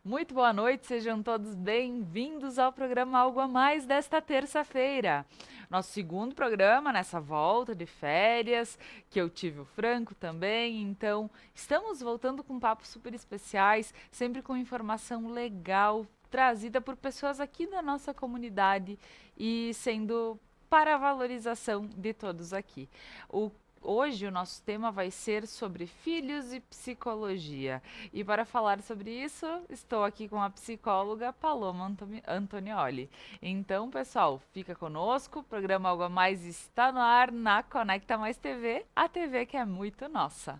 Muito boa noite, sejam todos bem-vindos ao programa Algo a Mais desta terça-feira. Nosso segundo programa nessa volta de férias, que eu tive o Franco também, então estamos voltando com papos super especiais, sempre com informação legal, trazida por pessoas aqui da nossa comunidade e sendo para a valorização de todos aqui. Hoje o nosso tema vai ser sobre filhos e psicologia. E para falar sobre isso, estou aqui com a psicóloga Paloma Antonioli. Então, pessoal, fica conosco. O programa Algo a Mais está no ar na Conecta Mais TV, a TV que é muito nossa.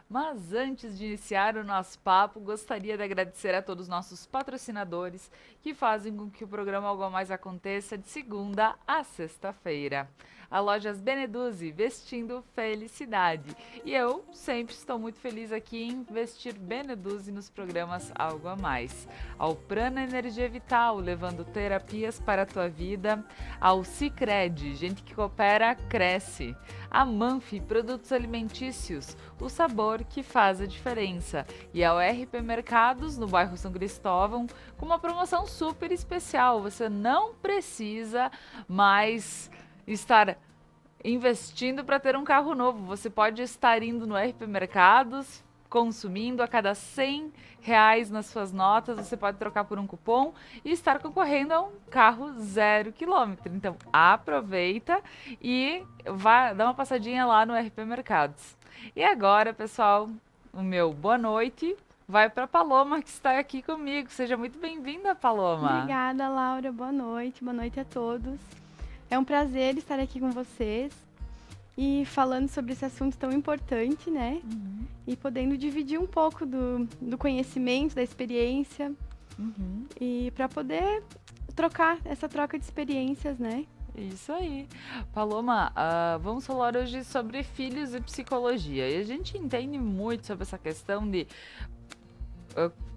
Mas antes de iniciar o nosso papo, gostaria de agradecer a todos os nossos patrocinadores que fazem com que o programa Algo a Mais aconteça de segunda a sexta-feira. A Lojas Beneduzzi, vestindo felicidade. E eu sempre estou muito feliz aqui em vestir Beneduzzi nos programas Algo a Mais. Ao Prana Energia Vital, levando terapias para a tua vida. Ao Sicredi, gente que coopera, cresce. A Manfi, produtos alimentícios, o sabor que faz a diferença. E ao RP Mercados, no bairro São Cristóvão, com uma promoção super especial. Você não precisa mais estar investindo para ter um carro novo. Você pode estar indo no RP Mercados, consumindo a cada R$ 100 nas suas notas, você pode trocar por um cupom e estar concorrendo a um carro 0 quilômetro. Então aproveita e vá dar uma passadinha lá no RP Mercados. E agora, pessoal, o meu boa noite vai para Paloma, que está aqui comigo. Seja muito bem-vinda, Paloma. Obrigada, Laura. Boa noite a todos. É um prazer estar aqui com vocês e falando sobre esse assunto tão importante, né? E podendo dividir um pouco do conhecimento, da experiência, e para poder trocar essa troca de experiências, né? Isso aí. Paloma, vamos falar hoje sobre filhos e psicologia. E a gente entende muito sobre essa questão de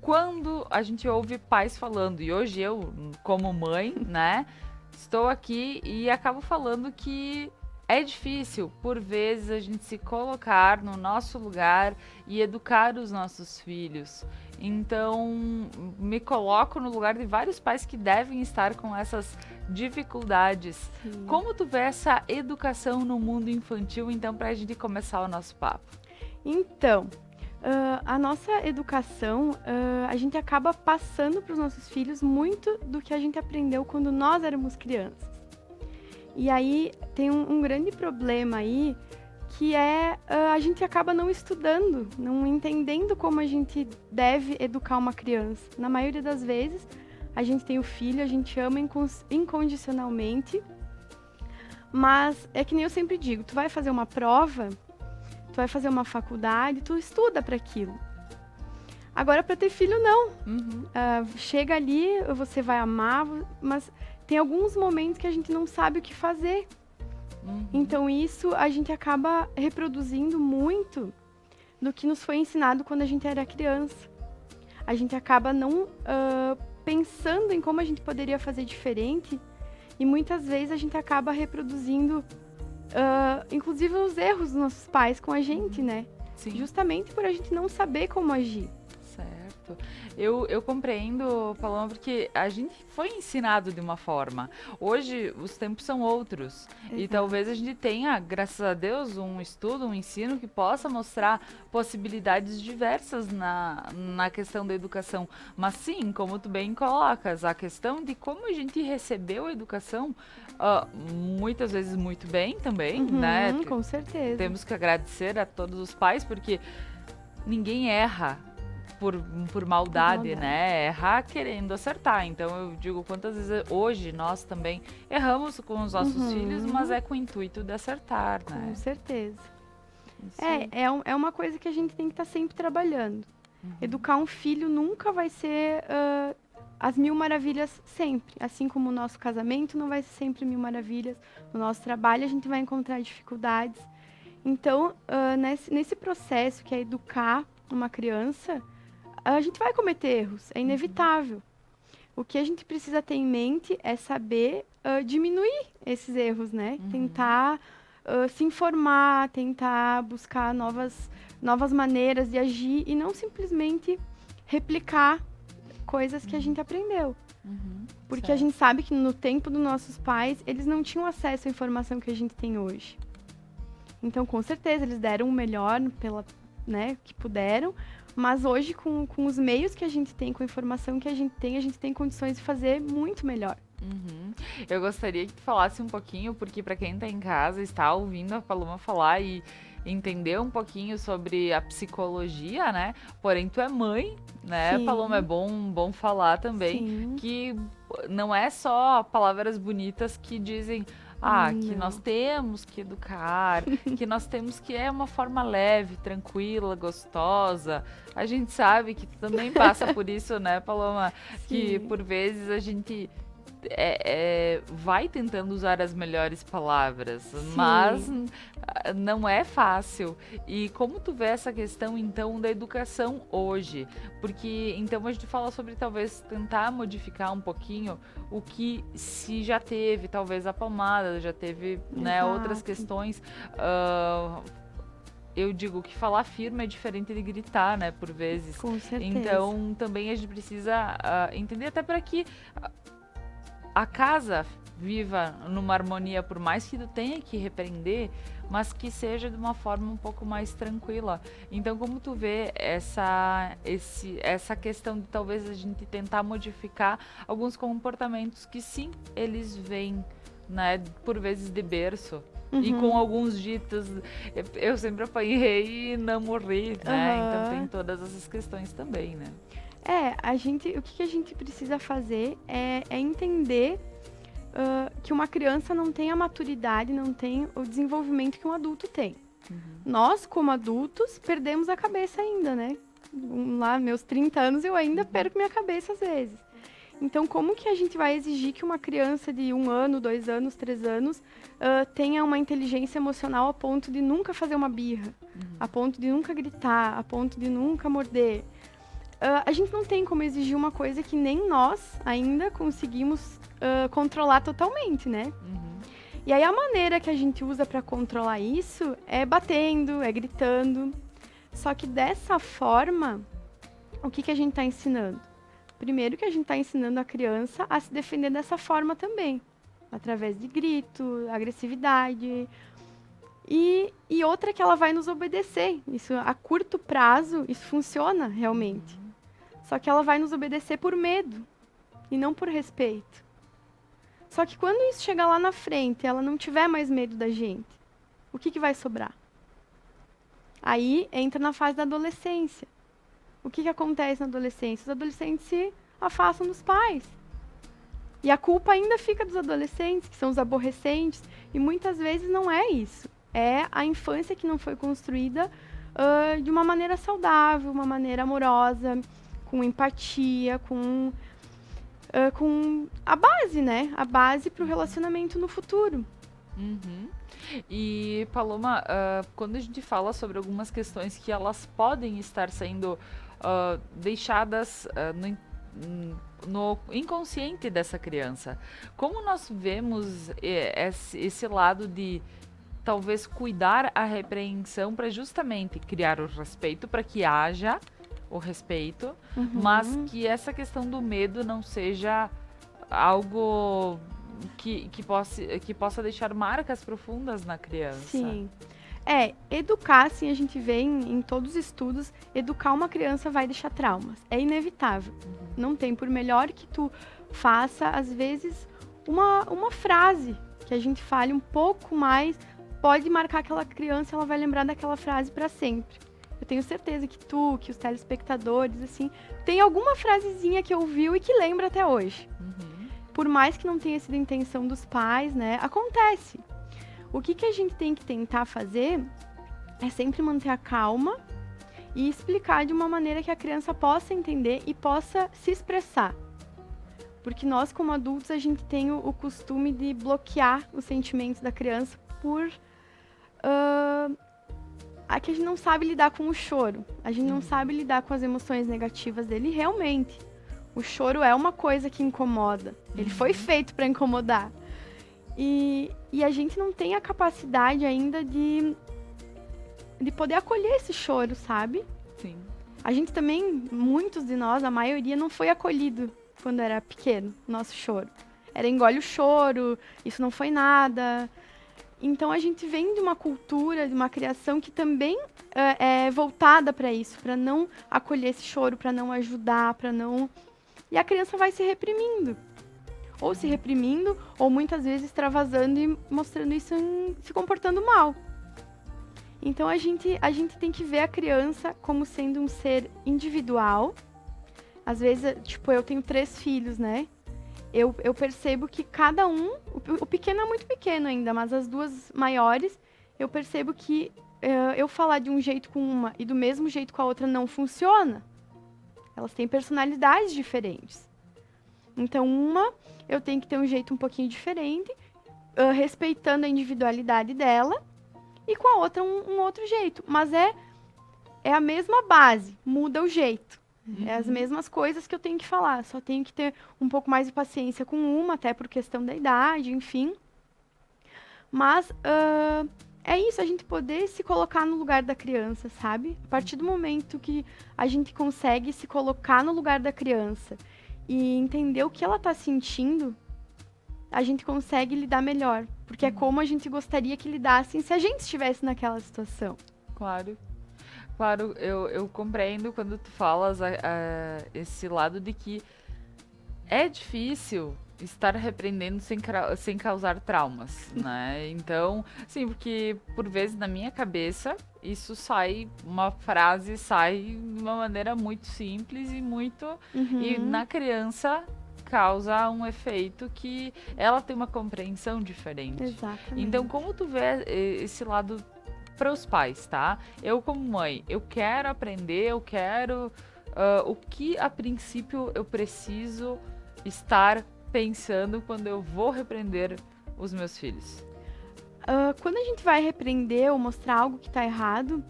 quando a gente ouve pais falando, e hoje eu, como mãe, né, estou aqui e acabo falando que é difícil, por vezes, a gente se colocar no nosso lugar e educar os nossos filhos. Então, me coloco no lugar de vários pais que devem estar com essas dificuldades. Sim. Como tu vê essa educação no mundo infantil, então, para a gente começar o nosso papo? Então, a nossa educação, a gente acaba passando para os nossos filhos muito do que a gente aprendeu quando nós éramos crianças. E aí tem um grande problema aí, que é a gente acaba não estudando, não entendendo como a gente deve educar uma criança. Na maioria das vezes, a gente tem o filho, a gente ama incondicionalmente, mas é que nem eu sempre digo, tu vai fazer uma prova, tu vai fazer uma faculdade, tu estuda para aquilo. Agora, para ter filho, não. Chega ali, você vai amar, mas tem alguns momentos que a gente não sabe o que fazer. Então, isso a gente acaba reproduzindo muito do que nos foi ensinado quando a gente era criança. A gente acaba não pensando em como a gente poderia fazer diferente e muitas vezes a gente acaba reproduzindo, inclusive, os erros dos nossos pais com a gente, né? Sim. Justamente por a gente não saber como agir. Certo. Eu compreendo, Paloma, porque a gente foi ensinado de uma forma. Hoje, os tempos são outros. E Exato. talvez a gente tenha, graças a Deus, um estudo, um ensino que possa mostrar possibilidades diversas na questão da educação. Mas sim, como tu bem colocas, a questão de como a gente recebeu a educação, muitas vezes muito bem também, né? Com certeza. Temos que agradecer a todos os pais, porque ninguém erra por maldade, né? Errar querendo acertar. Então eu digo quantas vezes hoje nós também erramos com os nossos filhos, mas é com o intuito de acertar, né? Com certeza. Isso aí. É uma coisa que a gente tem que estar sempre trabalhando. Educar um filho nunca vai ser as mil maravilhas sempre. Assim como o nosso casamento não vai ser sempre mil maravilhas. No nosso trabalho a gente vai encontrar dificuldades. Então, nesse processo que é educar uma criança, a gente vai cometer erros, é inevitável. O que a gente precisa ter em mente é saber diminuir esses erros, né? Tentar se informar, tentar buscar novas maneiras de agir e não simplesmente replicar coisas que a gente aprendeu. Porque a gente sabe que no tempo dos nossos pais, eles não tinham acesso à informação que a gente tem hoje. Então, com certeza, eles deram o melhor que puderam, mas hoje, com os meios que a gente tem, com a informação que a gente tem condições de fazer muito melhor. Eu gostaria que tu falasse um pouquinho, porque para quem está em casa, está ouvindo a Paloma falar e entender um pouquinho sobre a psicologia, né? Porém, tu é mãe, né, Sim. Paloma? É bom falar também Sim. que não é só palavras bonitas que dizem que nós temos que educar, que nós temos que é uma forma leve, tranquila, gostosa. A gente sabe que tu também passa por isso, né, Paloma? Que por vezes a gente vai tentando usar as melhores palavras, mas não é fácil. E como tu vê essa questão, então, da educação hoje? Porque, então, a gente fala sobre, talvez, tentar modificar um pouquinho o que se já teve, talvez, a palmada, já teve, né, outras questões. Eu digo que falar firme é diferente de gritar, né, por vezes. Com certeza. Então, também a gente precisa entender, até para que a casa viva numa harmonia, por mais que tu tenha que repreender, mas que seja de uma forma um pouco mais tranquila. Então, como tu vê essa questão de talvez a gente tentar modificar alguns comportamentos que sim, eles vêm, né, por vezes de berço. E com alguns ditos, eu sempre apanhei e não morri, né? Então tem todas essas questões também, né? O que a gente precisa fazer é entender que uma criança não tem a maturidade, não tem o desenvolvimento que um adulto tem. Nós, como adultos, perdemos a cabeça ainda, né? Lá, meus 30 anos, eu ainda perco minha cabeça às vezes. Então, como que a gente vai exigir que uma criança de 1 ano, 2 anos, 3 anos tenha uma inteligência emocional a ponto de nunca fazer uma birra, a ponto de nunca gritar, a ponto de nunca morder? A gente não tem como exigir uma coisa que nem nós ainda conseguimos controlar totalmente, né? E aí a maneira que a gente usa para controlar isso é batendo, é gritando. Só que dessa forma, o que a gente está ensinando? Primeiro que a gente está ensinando a criança a se defender dessa forma também, através de grito, agressividade. E outra que ela vai nos obedecer. Isso a curto prazo, isso funciona realmente. Só que ela vai nos obedecer por medo e não por respeito. Só que quando isso chegar lá na frente, ela não tiver mais medo da gente, o que vai sobrar? Aí entra na fase da adolescência. O que acontece na adolescência? Os adolescentes se afastam dos pais. E a culpa ainda fica dos adolescentes, que são os aborrecentes. E muitas vezes não é isso. É a infância que não foi construída de uma maneira saudável, uma maneira amorosa, com empatia, com a base, né? A base para o relacionamento no futuro. E, Paloma, quando a gente fala sobre algumas questões que elas podem estar sendo deixadas no inconsciente dessa criança, como nós vemos esse lado de talvez cuidar a repreensão para justamente criar o respeito, para que haja o respeito, mas que essa questão do medo não seja algo que possa deixar marcas profundas na criança. Sim. Educar, assim, a gente vê em todos os estudos, educar uma criança vai deixar traumas. É inevitável. Não tem, por melhor que tu faça, às vezes, uma frase que a gente fale um pouco mais, pode marcar aquela criança, ela vai lembrar daquela frase para sempre. Eu tenho certeza que que os telespectadores, assim, tem alguma frasezinha que ouviu e que lembra até hoje. Por mais que não tenha sido a intenção dos pais, né? Acontece. O que a gente tem que tentar fazer é sempre manter a calma e explicar de uma maneira que a criança possa entender e possa se expressar. Porque nós, como adultos, a gente tem o costume de bloquear os sentimentos da criança por aqui a gente não sabe lidar com o choro. A gente não sabe lidar com as emoções negativas dele. Realmente, o choro é uma coisa que incomoda. Ele foi feito para incomodar. E a gente não tem a capacidade ainda de poder acolher esse choro, sabe? Sim. A gente também, muitos de nós, a maioria, não foi acolhido quando era pequeno, nosso choro. Era engole o choro, isso não foi nada. Então a gente vem de uma cultura, de uma criação que também é voltada para isso, para não acolher esse choro, para não ajudar, para não... E a criança vai se reprimindo. Ou se reprimindo, ou muitas vezes extravasando e mostrando isso, se comportando mal. Então a gente tem que ver a criança como sendo um ser individual. Às vezes, tipo, eu tenho 3 filhos, né? Eu percebo que cada um, o pequeno é muito pequeno ainda, mas as 2 maiores, eu percebo que eu falar de um jeito com uma e do mesmo jeito com a outra não funciona. Elas têm personalidades diferentes. Então, uma, eu tenho que ter um jeito um pouquinho diferente, respeitando a individualidade dela, e com a outra um outro jeito. Mas é a mesma base, muda o jeito. É as mesmas coisas que eu tenho que falar, só tenho que ter um pouco mais de paciência com uma, até por questão da idade, enfim. Mas é isso, a gente poder se colocar no lugar da criança, sabe? A partir do momento que a gente consegue se colocar no lugar da criança e entender o que ela está sentindo, a gente consegue lidar melhor. Porque é como a gente gostaria que lidassem se a gente estivesse naquela situação. Claro. Claro, eu compreendo quando tu falas esse lado de que é difícil estar repreendendo sem causar traumas, né? Então, sim, porque por vezes na minha cabeça isso uma frase sai de uma maneira muito simples e muito... E na criança causa um efeito que ela tem uma compreensão diferente. Exatamente. Então, como tu vê esse lado para os pais, tá? Eu como mãe, eu quero aprender, eu quero o que a princípio eu preciso estar pensando quando eu vou repreender os meus filhos. Quando a gente vai repreender ou mostrar algo que está errado,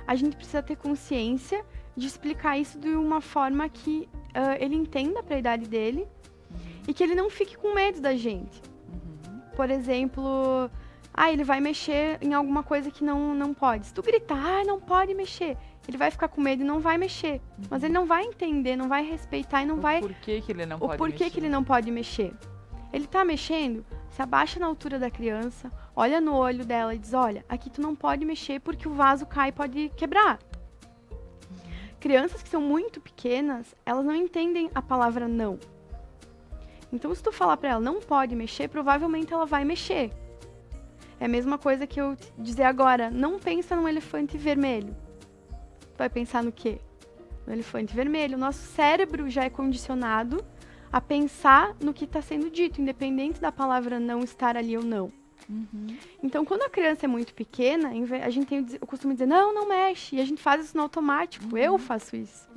a gente precisa ter consciência de explicar isso de uma forma que ele entenda para a idade dele e que ele não fique com medo da gente. Por exemplo, ele vai mexer em alguma coisa que não pode. Se tu gritar, não pode mexer, ele vai ficar com medo e não vai mexer. Mas ele não vai entender, não vai respeitar e não vai... O porquê que ele não pode mexer. O porquê que ele não pode mexer. Ele tá mexendo, se abaixa na altura da criança, olha no olho dela e diz, olha, aqui tu não pode mexer porque o vaso cai e pode quebrar. Crianças que são muito pequenas, elas não entendem a palavra não. Então, se tu falar pra ela, não pode mexer, provavelmente ela vai mexer. É a mesma coisa que eu dizer agora, não pensa num elefante vermelho. Tu vai pensar no quê? No elefante vermelho. O nosso cérebro já é condicionado a pensar no que está sendo dito, independente da palavra não estar ali ou não. Então, quando a criança é muito pequena, a gente tem o costume de dizer, não mexe. E a gente faz isso no automático. Eu faço isso.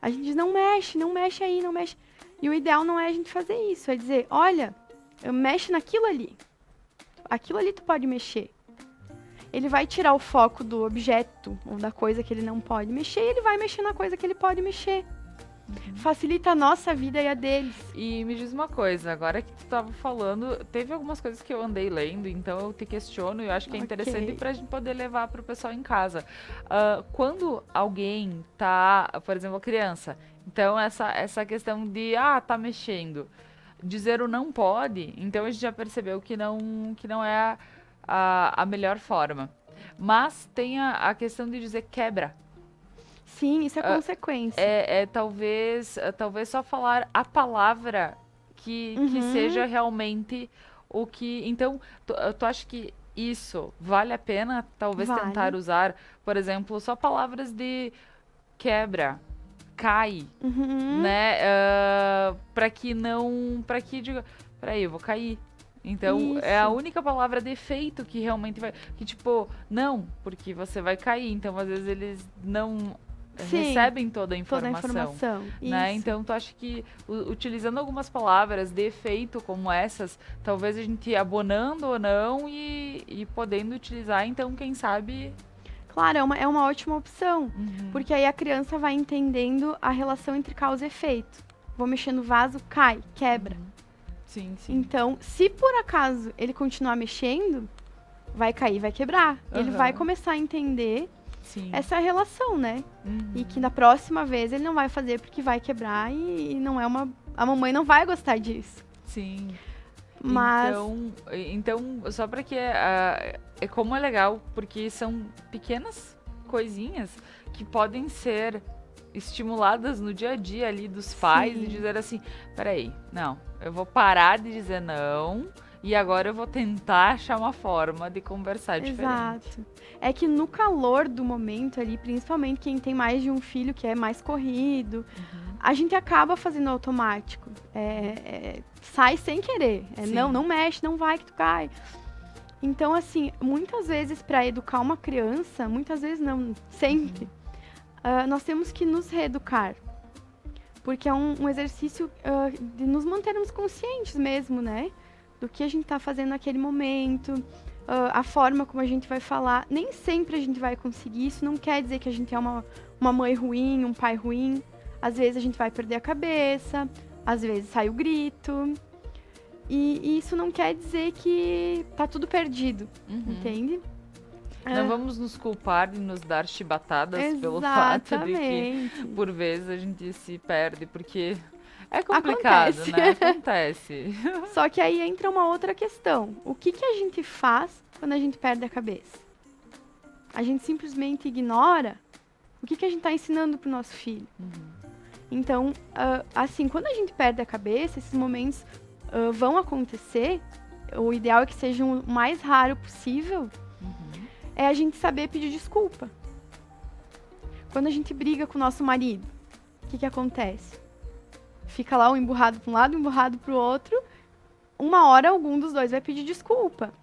A gente diz, não mexe aí, não mexe. E o ideal não é a gente fazer isso, é dizer, olha, mexe naquilo ali. Aquilo ali tu pode mexer. Ele vai tirar o foco do objeto ou da coisa que ele não pode mexer e ele vai mexer na coisa que ele pode mexer. Facilita a nossa vida e a deles. E me diz uma coisa, agora que tu tava falando, teve algumas coisas que eu andei lendo, então eu te questiono e eu acho que é interessante pra gente poder levar pro pessoal em casa. Quando alguém tá, por exemplo, a criança, então essa questão de, tá mexendo, dizer o não pode, então a gente já percebeu que não é a melhor forma. Mas tem a questão de dizer quebra. Sim, isso é consequência. Talvez só falar a palavra que seja realmente o que... Então, tu acha que isso vale a pena, talvez, tentar usar, por exemplo, só palavras de quebra, cai, né? Para que diga, peraí, eu vou cair. Então, isso. É a única palavra de efeito que realmente vai... Que tipo, não, porque você vai cair. Então, às vezes, eles não... recebem toda a informação. Né? Então, tu acha que utilizando algumas palavras de efeito como essas, talvez a gente abonando ou não e podendo utilizar, então, quem sabe... Claro, é uma ótima opção, Uhum. porque aí a criança vai entendendo a relação entre causa e efeito. Vou mexer no vaso, cai, quebra. Sim, sim. Então, se por acaso ele continuar mexendo, vai cair, vai quebrar. Ele vai começar a entender Sim. essa relação, né? Uhum. E que na próxima vez ele não vai fazer porque vai quebrar e não é uma... A mamãe não vai gostar disso. Sim. Mas... Então só para que é como é legal, porque são pequenas coisinhas que podem ser estimuladas no dia a dia ali dos pais. Sim. E dizer assim, peraí, não, eu vou parar de dizer não e agora eu vou tentar achar uma forma de conversar diferente. Exato. É que no calor do momento ali, principalmente quem tem mais de um filho que é mais corrido, a gente acaba fazendo automático. Sai sem querer. Não mexe, não vai que tu cai. Então, assim, muitas vezes para educar uma criança, muitas vezes não, sempre, nós temos que nos reeducar. Porque é um exercício de nos mantermos conscientes mesmo, né? Do que a gente tá fazendo naquele momento, a forma como a gente vai falar. Nem sempre a gente vai conseguir. Isso não quer dizer que a gente é uma mãe ruim, um pai ruim. Às vezes a gente vai perder a cabeça, às vezes sai o grito. E isso não quer dizer que tá tudo perdido, entende? Não vamos nos culpar e nos dar chibatadas pelo fato de que, por vezes, a gente se perde, porque é complicado, né? Acontece. Só que aí entra uma outra questão. O que a gente faz quando a gente perde a cabeça? A gente simplesmente ignora o que a gente tá ensinando pro nosso filho. Então, assim, quando a gente perde a cabeça, esses momentos vão acontecer. O ideal é que sejam o mais raro possível. É a gente saber pedir desculpa. Quando a gente briga com o nosso marido, o que acontece? Fica lá um emburrado para um lado, um emburrado para o outro. Uma hora algum dos dois vai pedir desculpa.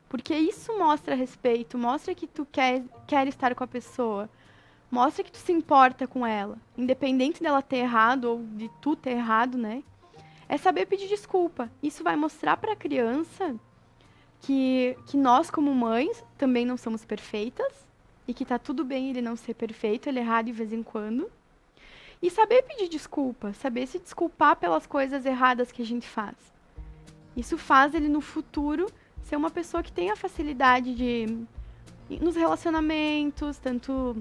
Porque isso mostra respeito, mostra que tu quer estar com a pessoa. Mostra que tu se importa com ela. Independente dela ter errado ou de tu ter errado, né? É saber pedir desculpa. Isso vai mostrar para a criança que nós, como mães, também não somos perfeitas e que tá tudo bem ele não ser perfeito, ele errar de vez em quando. E saber pedir desculpa, saber se desculpar pelas coisas erradas que a gente faz. Isso faz ele, no futuro, ser uma pessoa que tenha facilidade nos relacionamentos, tanto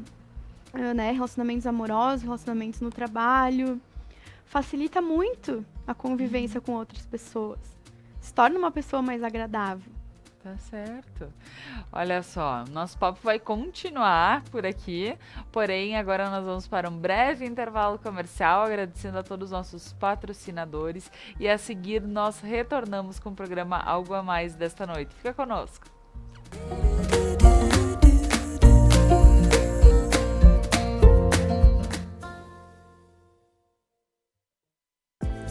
relacionamentos amorosos, relacionamentos no trabalho. Facilita muito a convivência com outras pessoas. Se torna uma pessoa mais agradável. Tá certo. Olha só, nosso papo vai continuar por aqui, porém agora nós vamos para um breve intervalo comercial, agradecendo a todos os nossos patrocinadores, e a seguir nós retornamos com o programa Algo a Mais desta noite. Fica conosco.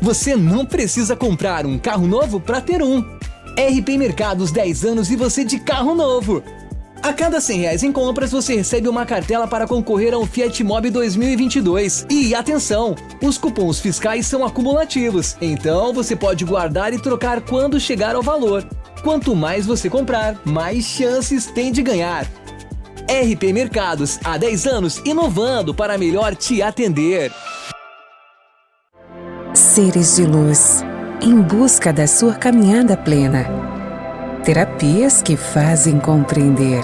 Você não precisa comprar um carro novo para ter um. RP Mercados 10 anos e você de carro novo. A cada R$100 em compras, você recebe uma cartela para concorrer ao Fiat Mobi 2022. E atenção, os cupons fiscais são acumulativos, então você pode guardar e trocar quando chegar ao valor. Quanto mais você comprar, mais chances tem de ganhar. RP Mercados, há 10 anos, inovando para melhor te atender. Seres de luz, em busca da sua caminhada plena. Terapias que fazem compreender,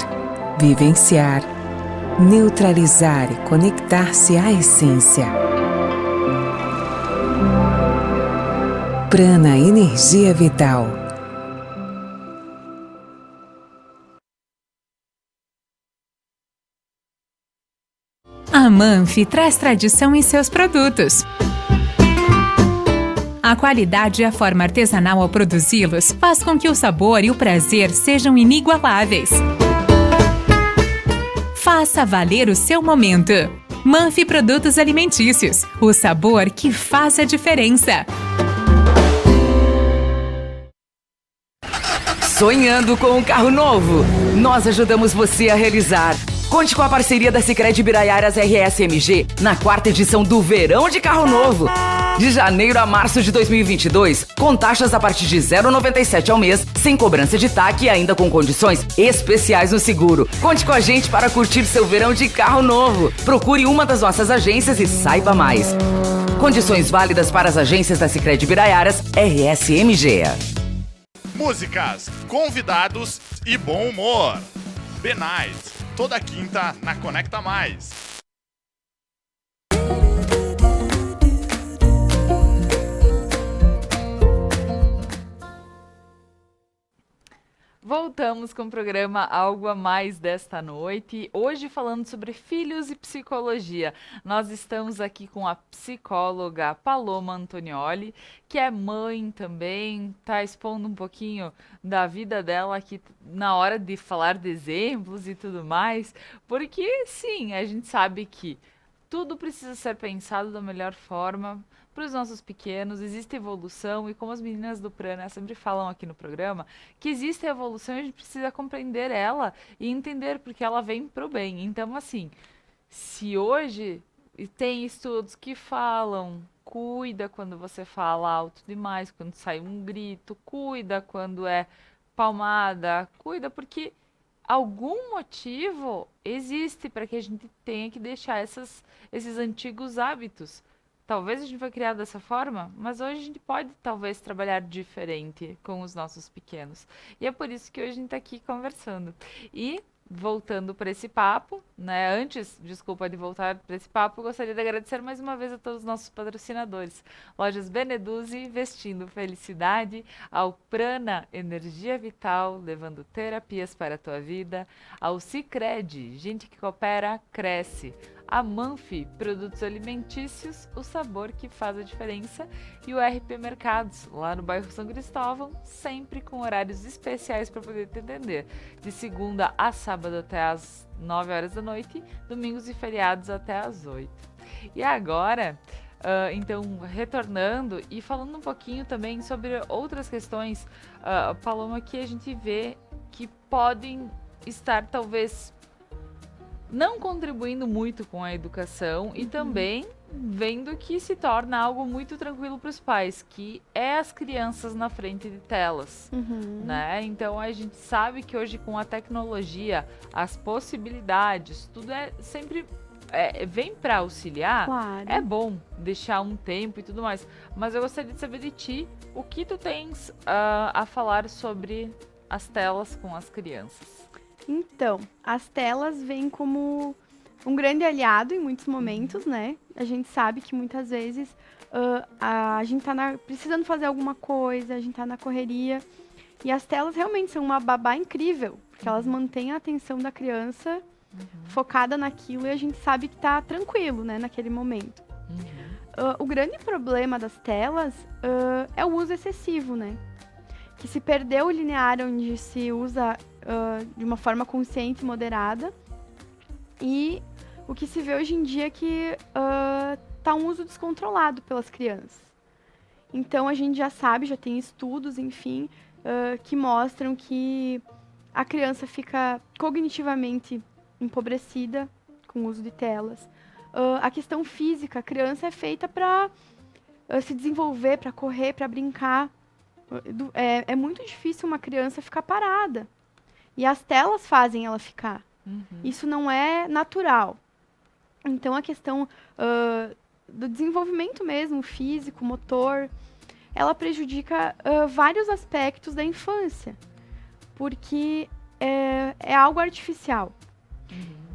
vivenciar, neutralizar e conectar-se à essência. Prana Energia Vital. A Manfi traz tradição em seus produtos. A qualidade e a forma artesanal ao produzi-los faz com que o sabor e o prazer sejam inigualáveis. Faça valer o seu momento. Manfi Produtos Alimentícios, o sabor que faz a diferença. Sonhando com um carro novo? Nós ajudamos você a realizar. Conte com a parceria da Sicredi Biraiaras RSMG na 4ª edição do Verão de Carro Novo. De janeiro a março de 2022, com taxas a partir de 0,97 ao mês, sem cobrança de TAC e ainda com condições especiais no seguro. Conte com a gente para curtir seu verão de carro novo. Procure uma das nossas agências e saiba mais. Condições válidas para as agências da Sicredi Biraiaras RSMG. Músicas, convidados e bom humor. The Night, toda quinta na Conecta Mais. Voltamos com o programa Algo a Mais desta noite, hoje falando sobre filhos e psicologia. Nós estamos aqui com a psicóloga Paloma Antonioli, que é mãe também, está expondo um pouquinho da vida dela aqui na hora de falar de exemplos e tudo mais, porque sim, a gente sabe que tudo precisa ser pensado da melhor forma para os nossos pequenos, existe evolução e como as meninas do Prana sempre falam aqui no programa, que existe evolução e a gente precisa compreender ela e entender porque ela vem pro bem. Então, assim, se hoje tem estudos que falam, cuida quando você fala alto demais, quando sai um grito, cuida quando é palmada, cuida porque algum motivo existe para que a gente tenha que deixar esses antigos hábitos. Talvez a gente foi criado dessa forma, mas hoje a gente pode talvez trabalhar diferente com os nossos pequenos. E é por isso que hoje a gente está aqui conversando. E voltando para esse papo, né? Antes, desculpa, de voltar para esse papo, gostaria de agradecer mais uma vez a todos os nossos patrocinadores. Lojas Beneduzzi, vestindo felicidade, ao Prana Energia Vital, levando terapias para a tua vida, ao Sicredi, gente que coopera, cresce. A Manfi, produtos alimentícios, o sabor que faz a diferença. E o RP Mercados, lá no bairro São Cristóvão, sempre com horários especiais para poder te atender. De segunda a sábado até às 9 horas da noite, domingos e feriados até às 8. E agora, então, retornando e falando um pouquinho também sobre outras questões, Paloma, que a gente vê que podem estar talvez não contribuindo muito com a educação e também vendo que se torna algo muito tranquilo para os pais, que é as crianças na frente de telas, né? Então a gente sabe que hoje com a tecnologia, as possibilidades, tudo é sempre vem para auxiliar. Claro. É bom deixar um tempo e tudo mais, mas eu gostaria de saber de ti o que tu tens a falar sobre as telas com as crianças. Então, as telas vêm como um grande aliado em muitos momentos, né? A gente sabe que muitas vezes a gente tá precisando fazer alguma coisa, a gente tá na correria. E as telas realmente são uma babá incrível, porque elas mantêm a atenção da criança focada naquilo e a gente sabe que tá tranquilo, né, naquele momento. O grande problema das telas é o uso excessivo, né? Que se perdeu o linear onde se usa de uma forma consciente e moderada. E o que se vê hoje em dia é que tá um uso descontrolado pelas crianças. Então a gente já sabe, já tem estudos, enfim, que mostram que a criança fica cognitivamente empobrecida com o uso de telas. A questão física, a criança é feita para se desenvolver, para correr, para brincar. É muito difícil uma criança ficar parada. E as telas fazem ela ficar. Isso não é natural. Então, a questão do desenvolvimento mesmo, físico, motor, ela prejudica vários aspectos da infância. Porque é algo artificial.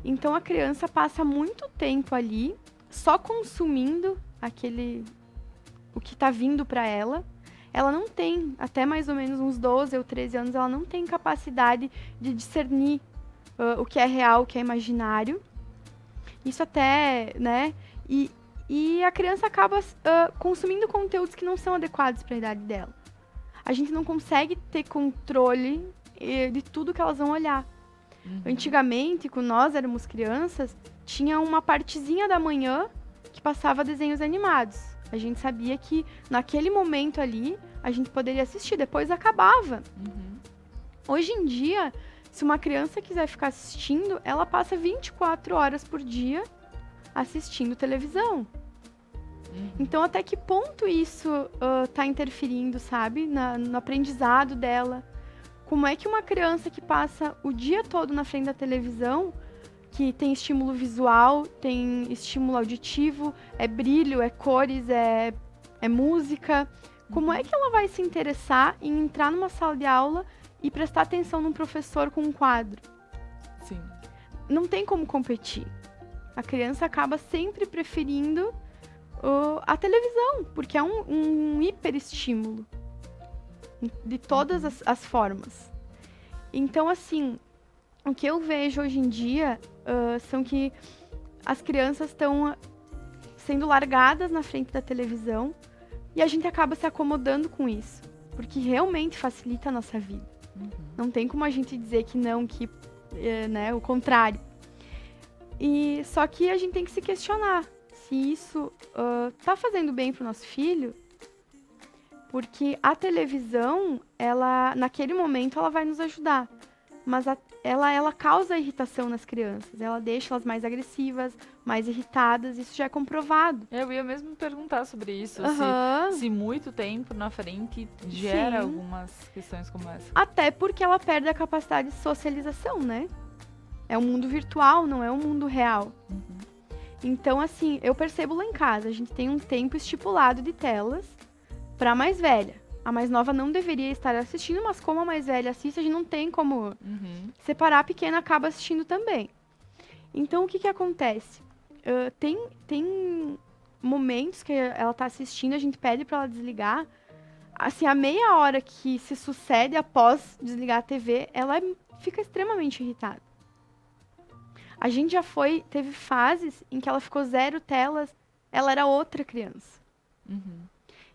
Então, a criança passa muito tempo ali só consumindo o que está vindo para ela. Ela não tem, até mais ou menos uns 12 ou 13 anos, ela não tem capacidade de discernir o que é real, o que é imaginário. Isso até, né? E a criança acaba consumindo conteúdos que não são adequados para a idade dela. A gente não consegue ter controle de tudo que elas vão olhar. Antigamente, quando nós éramos crianças, tinha uma partezinha da manhã que passava desenhos animados. A gente sabia que naquele momento ali a gente poderia assistir, depois acabava. Hoje em dia, Se uma criança quiser ficar assistindo, ela passa 24 horas por dia assistindo televisão. Então, até que ponto isso tá interferindo, sabe? No aprendizado dela? Como é que uma criança que passa o dia todo na frente da televisão, que tem estímulo visual, tem estímulo auditivo, é brilho, é cores, é música, como é que ela vai se interessar em entrar numa sala de aula e prestar atenção num professor com um quadro? Sim. Não tem como competir. A criança acaba sempre preferindo a televisão, porque é um hiperestímulo de todas as formas. Então, assim, o que eu vejo hoje em dia são que as crianças estão sendo largadas na frente da televisão e a gente acaba se acomodando com isso, porque realmente facilita a nossa vida. Não tem como a gente dizer que não, que o contrário. E só que a gente tem que se questionar se isso tá fazendo bem pro nosso filho, porque a televisão, ela, naquele momento, ela vai nos ajudar, mas ela causa irritação nas crianças, ela deixa elas mais agressivas, mais irritadas, isso já é comprovado. Eu ia mesmo perguntar sobre isso, Aham. se muito tempo na frente gera Sim. algumas questões como essa. Até porque ela perde a capacidade de socialização, né? É um mundo virtual, não é um mundo real. Então, assim, eu percebo lá em casa, a gente tem um tempo estipulado de telas para a mais velha. A mais nova não deveria estar assistindo, mas como a mais velha assiste, a gente não tem como separar. A pequena acaba assistindo também. Então, o que que acontece? Tem momentos que ela tá assistindo, a gente pede para ela desligar. Assim, a meia hora que se sucede após desligar a TV, ela fica extremamente irritada. A gente já teve fases em que ela ficou 0 telas, ela era outra criança.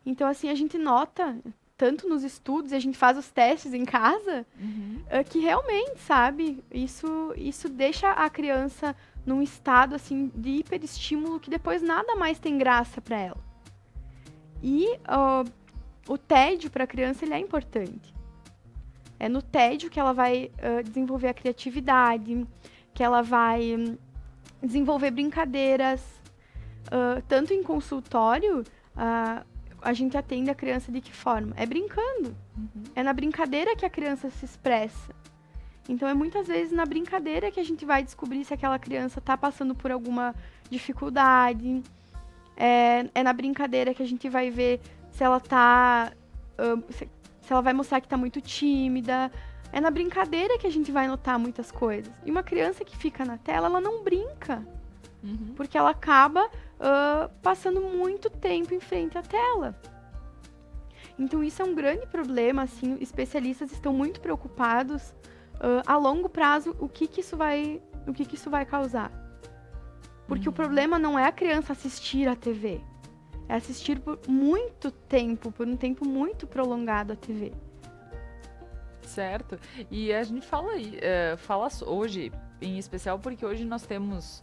Então, assim, a gente nota, tanto nos estudos, e a gente faz os testes em casa, que realmente, sabe, isso deixa a criança num estado, assim, de hiperestímulo que depois nada mais tem graça para ela. E o tédio para a criança, ele é importante. É no tédio que ela vai desenvolver a criatividade, que ela vai desenvolver brincadeiras. Tanto em consultório, a gente atende a criança de que forma? É brincando. É na brincadeira que a criança se expressa. Então, é muitas vezes na brincadeira que a gente vai descobrir se aquela criança está passando por alguma dificuldade. É na brincadeira que a gente vai ver se ela tá... se ela vai mostrar que está muito tímida. É na brincadeira que a gente vai notar muitas coisas. E uma criança que fica na tela, ela não brinca. Porque ela acaba passando muito tempo em frente à tela. Então, isso é um grande problema, assim, especialistas estão muito preocupados a longo prazo o que isso vai causar. Porque o problema não é a criança assistir a TV, é assistir por muito tempo, por um tempo muito prolongado a TV. Certo. E a gente fala hoje, em especial porque hoje nós temos...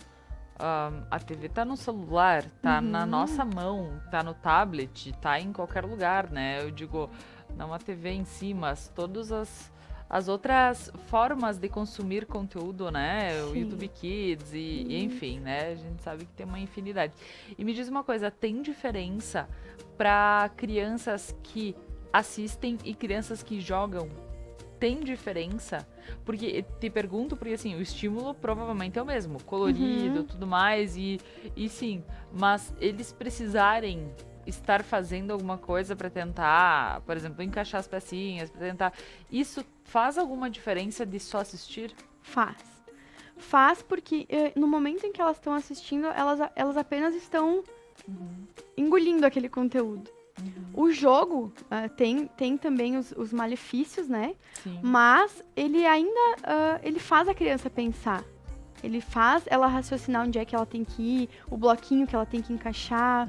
a TV tá no celular, tá na nossa mão, tá no tablet, tá em qualquer lugar, né? Eu digo, não a TV em si, mas todas as outras formas de consumir conteúdo, né? O Sim. YouTube Kids e enfim, né? A gente sabe que tem uma infinidade. E me diz uma coisa, tem diferença para crianças que assistem e crianças que jogam? Tem diferença? Porque te pergunto, porque assim, o estímulo provavelmente é o mesmo, colorido, tudo mais, e sim, mas eles precisarem estar fazendo alguma coisa para tentar, por exemplo, encaixar as pecinhas, para tentar, isso faz alguma diferença de só assistir? Faz porque no momento em que elas estão assistindo, elas apenas estão engolindo aquele conteúdo. O jogo tem também os malefícios, né? Sim. Mas ele ainda ele faz a criança pensar. Ele faz ela raciocinar onde é que ela tem que ir, o bloquinho que ela tem que encaixar.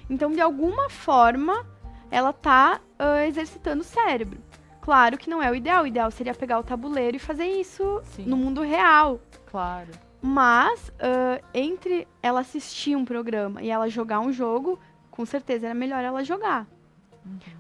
Então, de alguma forma, ela tá exercitando o cérebro. Claro que não é o ideal. O ideal seria pegar o tabuleiro e fazer isso no mundo real. Claro. Mas, entre ela assistir um programa e ela jogar um jogo, com certeza era melhor ela jogar.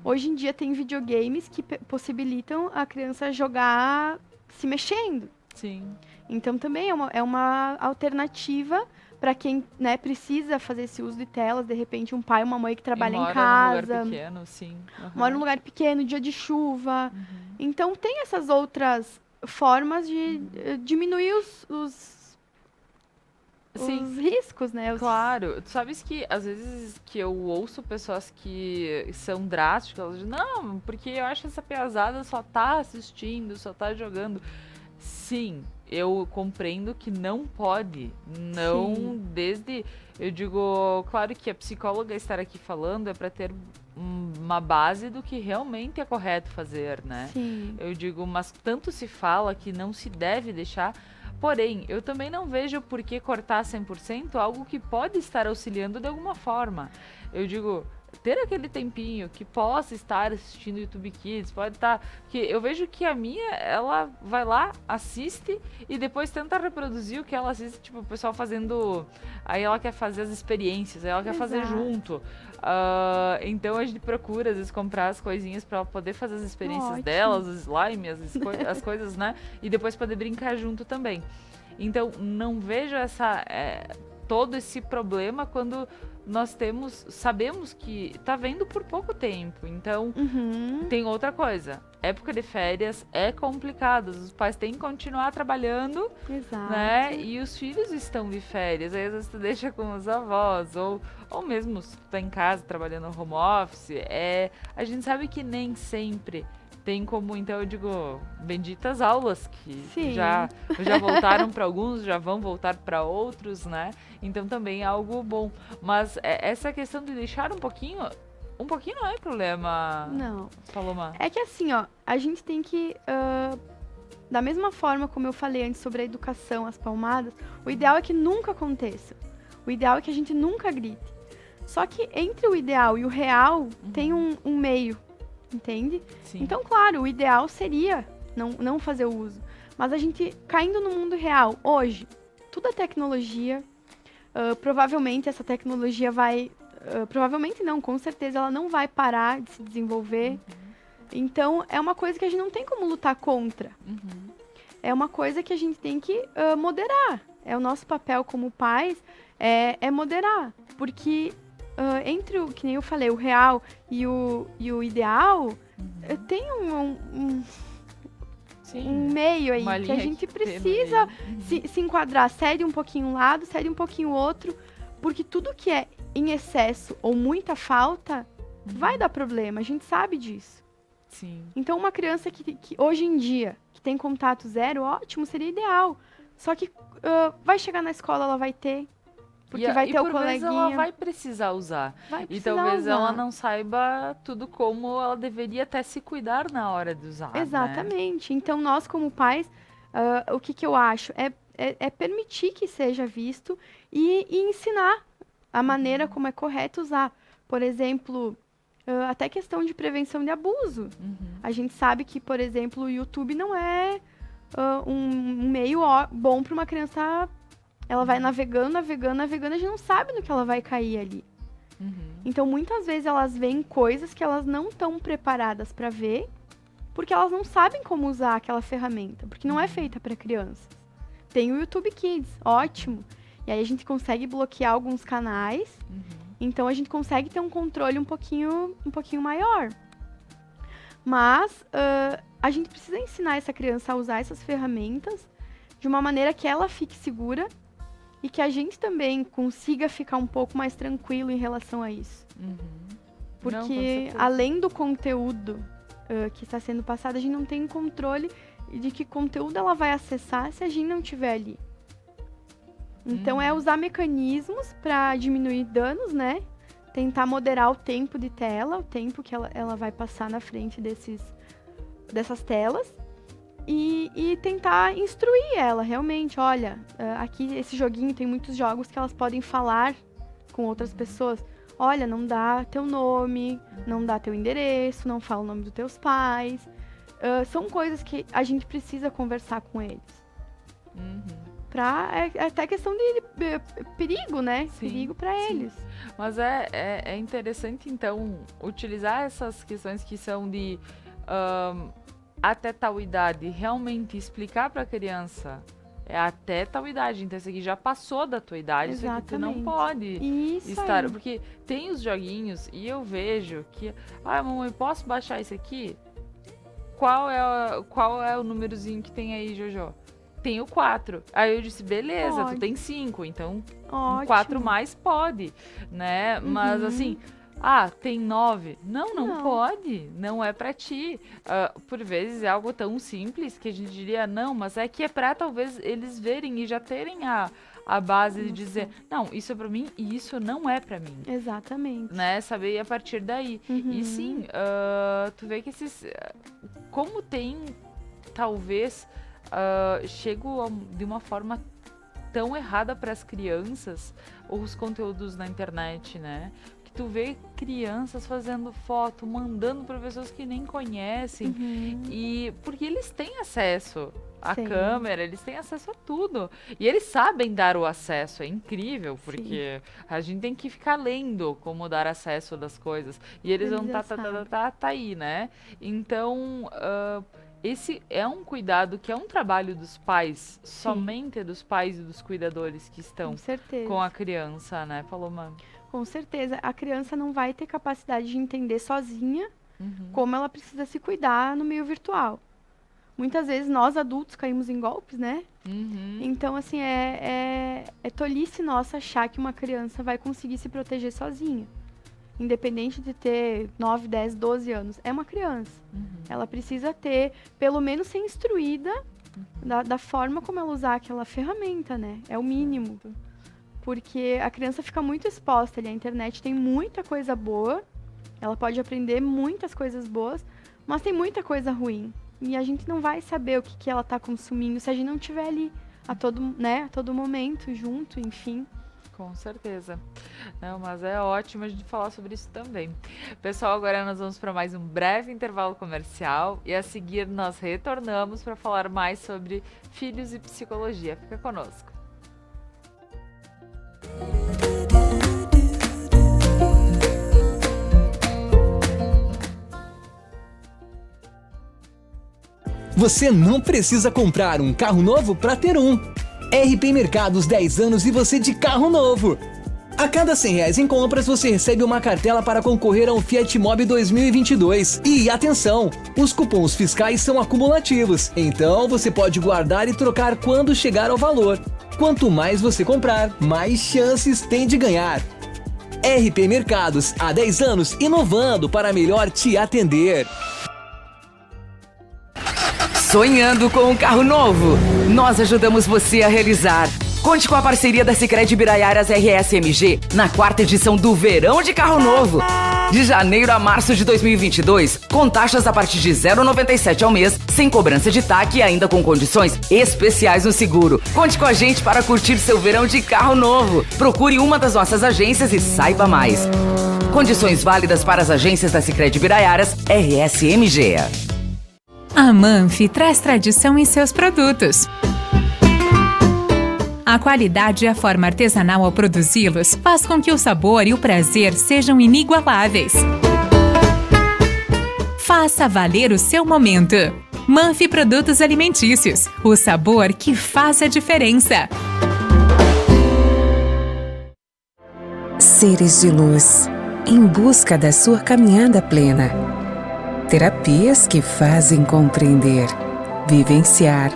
Hoje em dia tem videogames que possibilitam a criança jogar se mexendo. Sim. Então também é uma alternativa para quem, né, precisa fazer esse uso de telas, de repente um pai ou uma mãe que trabalha em casa, Mora num lugar pequeno, sim. mora num lugar pequeno, dia de chuva. Então tem essas outras formas de diminuir os riscos, né? Claro, tu sabes que às vezes que eu ouço pessoas que são drásticas, elas dizem, não, porque eu acho que essa piazada só tá assistindo, só tá jogando. Sim, eu compreendo que não pode, não desde, eu digo, claro que a psicóloga estar aqui falando é para ter uma base do que realmente é correto fazer, né? Sim. Eu digo, mas tanto se fala que não se deve deixar. Porém, eu também não vejo por que cortar 100% algo que pode estar auxiliando de alguma forma. Eu digo, ter aquele tempinho que possa estar assistindo YouTube Kids, pode estar... que eu vejo que a minha, ela vai lá, assiste e depois tenta reproduzir o que ela assiste, tipo, o pessoal fazendo... Aí ela quer fazer as experiências, aí ela quer fazer junto. Então a gente procura, às vezes, comprar as coisinhas pra ela poder fazer as experiências dela, os slime, as coisas, né? E depois poder brincar junto também. Então, não vejo todo esse problema quando nós sabemos que tá vendo por pouco tempo. Então, tem outra coisa. Época de férias é complicado. Os pais têm que continuar trabalhando, né? E os filhos estão de férias. Aí, às vezes, tu deixa com os avós. Ou mesmo se tu tá em casa trabalhando no home office. A gente sabe que nem sempre tem como, então eu digo, benditas aulas que já voltaram para alguns, já vão voltar para outros, né? Então também é algo bom. Mas essa questão de deixar um pouquinho não é problema, não, Paloma. É que assim, ó, a gente tem que, da mesma forma como eu falei antes sobre a educação, as palmadas, o ideal é que nunca aconteça. O ideal é que a gente nunca grite. Só que entre o ideal e o real tem um meio. Entende? Sim. Então, claro, o ideal seria não fazer o uso. Mas a gente, caindo no mundo real, hoje, tudo é tecnologia. Provavelmente essa tecnologia vai... provavelmente não, com certeza ela não vai parar de se desenvolver. Então, é uma coisa que a gente não tem como lutar contra. É uma coisa que a gente tem que moderar. É o nosso papel como pais, é moderar. Porque... entre o, que nem eu falei, o real e o ideal, tem um meio aí que a gente precisa se enquadrar. Cede um pouquinho um lado, cede um pouquinho o outro, porque tudo que é em excesso ou muita falta vai dar problema, a gente sabe disso. Sim. Então uma criança que hoje em dia, que tem contato zero, ótimo, seria ideal. Só que vai chegar na escola, ela vai ter... Porque vai ter o coleguinha. Ela vai precisar usar. E talvez ela não saiba tudo como ela deveria até se cuidar na hora de usar. Exatamente. Né? Então, nós como pais, o que eu acho? É permitir que seja visto e ensinar a maneira como é correto usar. Por exemplo, até questão de prevenção de abuso. A gente sabe que, por exemplo, o YouTube não é um meio bom para uma criança... Ela vai navegando, a gente não sabe no que ela vai cair ali. Então, muitas vezes, elas veem coisas que elas não estão preparadas para ver, porque elas não sabem como usar aquela ferramenta, porque não é feita para crianças. Tem o YouTube Kids, ótimo. E aí a gente consegue bloquear alguns canais, então a gente consegue ter um controle um pouquinho maior. Mas a gente precisa ensinar essa criança a usar essas ferramentas de uma maneira que ela fique segura, e que a gente também consiga ficar um pouco mais tranquilo em relação a isso. Porque, além do conteúdo que está sendo passado, a gente não tem controle de que conteúdo ela vai acessar se a gente não estiver ali. Então, é usar mecanismos para diminuir danos, né? Tentar moderar o tempo de tela, o tempo que ela vai passar na frente dessas telas. E tentar instruir ela, realmente. Olha, aqui esse joguinho tem muitos jogos que elas podem falar com outras pessoas. Olha, não dá teu nome, não dá teu endereço, não fala o nome dos teus pais. São coisas que a gente precisa conversar com eles. É até questão de perigo, né? Sim, perigo para eles. Mas é interessante, então, utilizar essas questões que são de... até tal idade, realmente explicar para a criança é até tal idade, então esse aqui já passou da tua idade, isso aqui tu não Exatamente. pode Isso estar, aí. porque tem os joguinhos e eu vejo que, mamãe, posso baixar esse aqui? Qual é o númerozinho que tem aí, Jojo? Tem o 4. Aí eu disse, beleza, Pode. tu tem 5, então Ótimo. 4 mais pode, né? Mas assim, tem 9. Não pode, não é pra ti. Por vezes é algo tão simples que a gente diria, não, mas é que é pra talvez eles verem e já terem a base de dizer, não, isso é pra mim e isso não é pra mim. Exatamente. Né? Saber ir a partir daí. E sim, tu vê que esses... como tem, talvez, chego de uma forma tão errada para as crianças os conteúdos na internet, né? Que tu vê crianças fazendo foto, mandando para pessoas que nem conhecem, e porque eles têm acesso à Sim. câmera, eles têm acesso a tudo. E eles sabem dar o acesso, é incrível, porque a gente tem que ficar lendo como dar acesso das coisas. E eles vão já tá aí, né? Então, esse é um cuidado que é um trabalho dos pais, somente dos pais e dos cuidadores que estão Com certeza. com a criança, né, Paloma? Com certeza. A criança não vai ter capacidade de entender sozinha como ela precisa se cuidar no meio virtual. Muitas vezes nós adultos caímos em golpes, né? Então, assim, é tolice nossa achar que uma criança vai conseguir se proteger sozinha. Independente de ter 9, 10, 12 anos. É uma criança. Ela precisa ter, pelo menos ser instruída da forma como ela usar aquela ferramenta, né? É o mínimo. Porque a criança fica muito exposta ali. A internet tem muita coisa boa. Ela pode aprender muitas coisas boas, mas tem muita coisa ruim. E a gente não vai saber o que ela está consumindo se a gente não estiver ali a todo momento, junto, enfim. Com certeza. Não, mas é ótimo a gente falar sobre isso também. Pessoal, agora nós vamos para mais um breve intervalo comercial e a seguir nós retornamos para falar mais sobre filhos e psicologia. Fica conosco. Você não precisa comprar um carro novo para ter um. RP Mercados 10 anos e você de carro novo. A cada R$100 em compras, você recebe uma cartela para concorrer a um Fiat Mobi 2022. E atenção, os cupons fiscais são acumulativos, então você pode guardar e trocar quando chegar ao valor. Quanto mais você comprar, mais chances tem de ganhar. RP Mercados, há 10 anos, inovando para melhor te atender. Sonhando com um carro novo? Nós ajudamos você a realizar. Conte com a parceria da Sicredi Ibiraiaras RSMG na 4ª edição do Verão de Carro Novo. De janeiro a março de 2022, com taxas a partir de 0,97 ao mês, sem cobrança de TAC e ainda com condições especiais no seguro. Conte com a gente para curtir seu verão de carro novo. Procure uma das nossas agências e saiba mais. Condições válidas para as agências da Sicredi Ibiraiaras RSMG. A Manfi traz tradição em seus produtos. A qualidade e a forma artesanal ao produzi-los faz com que o sabor e o prazer sejam inigualáveis. Faça valer o seu momento. Manfi Produtos Alimentícios, o sabor que faz a diferença. Seres de luz, em busca da sua caminhada plena. Terapias que fazem compreender, vivenciar,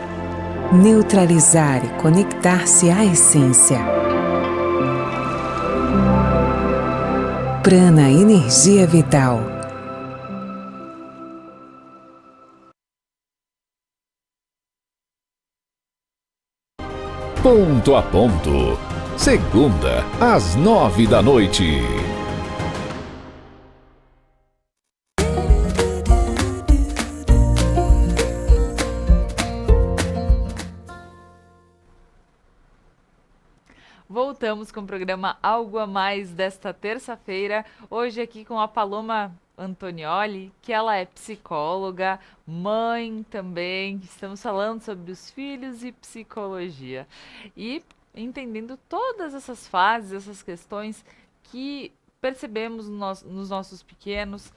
neutralizar e conectar-se à essência. Prana Energia Vital. Ponto a ponto. Segunda, às 9 da noite. Voltamos com o programa Algo a Mais desta terça-feira, hoje aqui com a Paloma Antonioli, que ela é psicóloga, mãe também. Estamos falando sobre os filhos e psicologia. E entendendo todas essas fases, essas questões que percebemos nos nossos pequenos,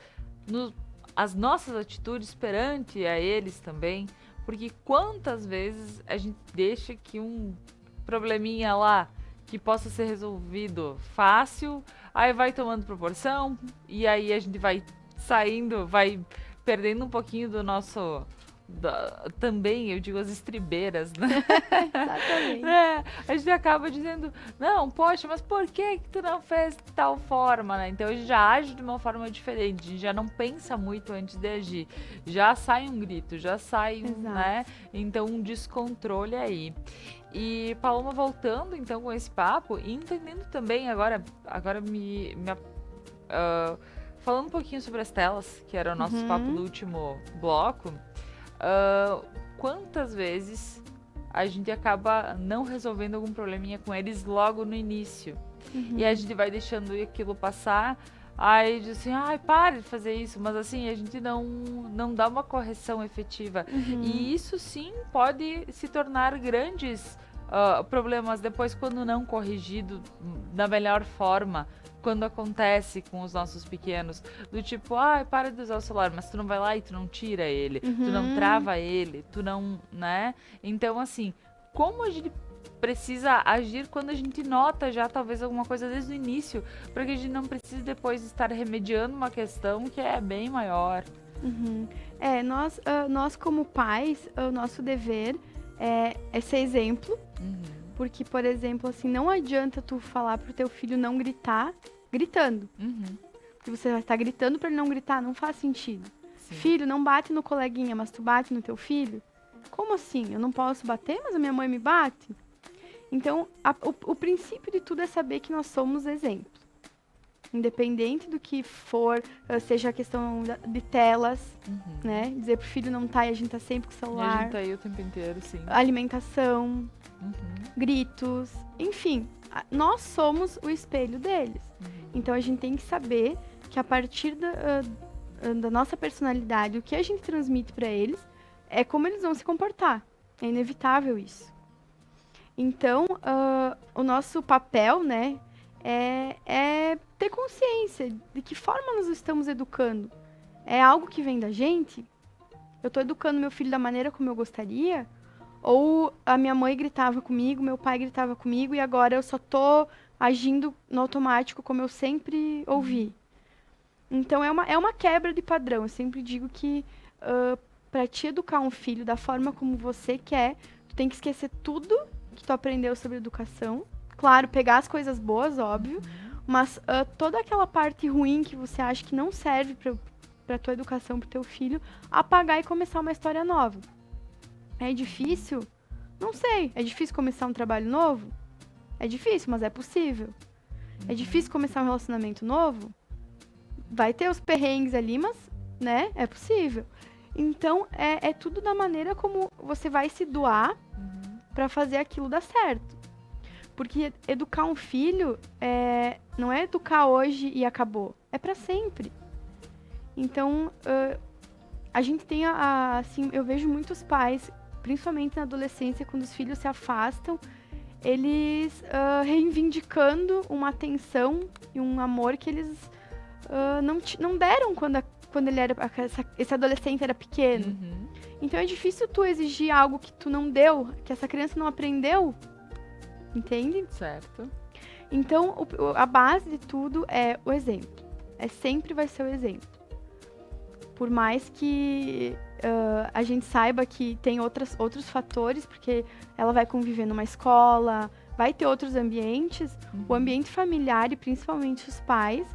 as nossas atitudes perante a eles também, porque quantas vezes a gente deixa que um probleminha lá que possa ser resolvido fácil, aí vai tomando proporção, e aí a gente vai saindo, vai perdendo um pouquinho do nosso... também, eu digo, as estribeiras, né? Exatamente. A gente acaba dizendo, não, poxa, mas por que tu não fez de tal forma, né? Então a gente já age de uma forma diferente, a gente já não pensa muito antes de agir. Já sai um grito, já sai né? Então um descontrole aí. E Paloma, voltando então com esse papo, e entendendo também agora falando um pouquinho sobre as telas, que era o nosso papo do último bloco, quantas vezes a gente acaba não resolvendo algum probleminha com eles logo no início. E a gente vai deixando aquilo passar, aí diz assim, pare de fazer isso, mas assim, a gente não dá uma correção efetiva. E isso sim pode se tornar grandes problemas depois quando não corrigido da melhor forma. Quando acontece com os nossos pequenos, do tipo, para de usar o celular, mas tu não vai lá e tu não tira ele, tu não trava ele, tu não, né? Então, assim, como a gente precisa agir quando a gente nota já talvez alguma coisa desde o início, para que a gente não precise depois estar remediando uma questão que é bem maior. Nós como pais, o nosso dever é ser exemplo. Porque, por exemplo, assim, não adianta tu falar pro teu filho não gritar gritando. Porque você vai estar gritando pra ele não gritar, não faz sentido. Sim. Filho, não bate no coleguinha, mas tu bate no teu filho? Como assim? Eu não posso bater, mas a minha mãe me bate? Então, o princípio de tudo é saber que nós somos exemplo. Independente do que for, seja a questão de telas, né? Dizer pro filho não tá e a gente tá sempre com o celular. E a gente tá aí o tempo inteiro, sim. Alimentação, gritos, enfim. Nós somos o espelho deles. Então a gente tem que saber que a partir da nossa personalidade, o que a gente transmite para eles, é como eles vão se comportar. É inevitável isso. Então, o nosso papel, né, é ter consciência de que forma nós estamos educando. É algo que vem da gente? Eu estou educando meu filho da maneira como eu gostaria? Ou a minha mãe gritava comigo, meu pai gritava comigo e agora eu só tô agindo no automático como eu sempre ouvi? Então é uma quebra de padrão. Eu sempre digo que para te educar um filho da forma como você quer, tu tem que esquecer tudo que tu aprendeu sobre educação. Claro, pegar as coisas boas, óbvio, mas toda aquela parte ruim que você acha que não serve para tua educação, pro teu filho, apagar e começar uma história nova. É difícil? Não sei. É difícil começar um trabalho novo? É difícil, mas é possível. É difícil começar um relacionamento novo? Vai ter os perrengues ali, mas, né, é possível. Então, é tudo da maneira como você vai se doar para fazer aquilo dar certo. Porque educar um filho não é educar hoje e acabou. É para sempre. Então, a gente tem, assim, eu vejo muitos pais, principalmente na adolescência, quando os filhos se afastam, eles reivindicando uma atenção e um amor que eles não deram quando ele era, esse adolescente era pequeno. Então é difícil tu exigir algo que tu não deu, que essa criança não aprendeu. Entende? Certo. Então, a base de tudo é o exemplo. Sempre vai ser o exemplo. Por mais que a gente saiba que tem outros fatores, porque ela vai conviver numa escola, vai ter outros ambientes, o ambiente familiar e principalmente os pais